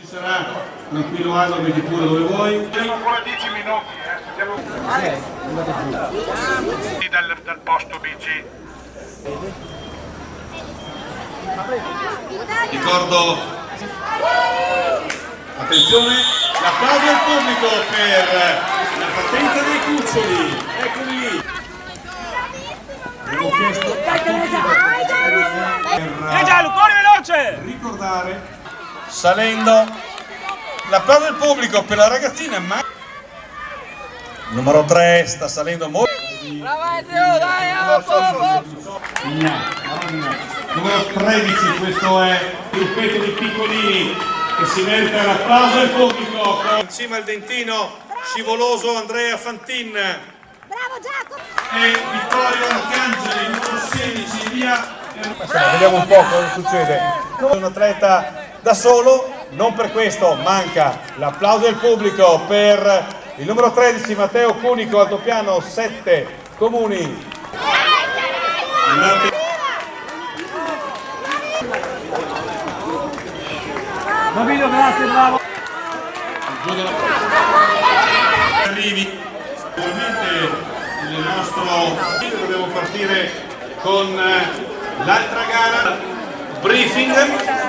sarà tranquillo Aldo, metti pure dove vuoi. Siamo ancora 10 minuti, dal posto BC. Ricordo, attenzione, l'applauso del pubblico per la partenza dei cuccioli, eccoli lì. Abbiamo chiesto a tutti per ricordare, salendo, l'applauso del pubblico per la ragazzina, ma numero 3 sta salendo molto. Numero 13, questo è il gruppetto di piccolini che si merita l'applauso del pubblico. In cima al dentino scivoloso Andrea Fantin. Bravo Giacomo! E Vittorio Arcangeli, numero 16, via. Vediamo un po' cosa succede. Un atleta da solo, non per questo manca l'applauso del pubblico per il numero 13 Matteo Cunico, altopiano 7 comuni. Bambino, grazie, bravo. Arrivi, ovviamente il nostro dobbiamo partire con l'altra gara briefing.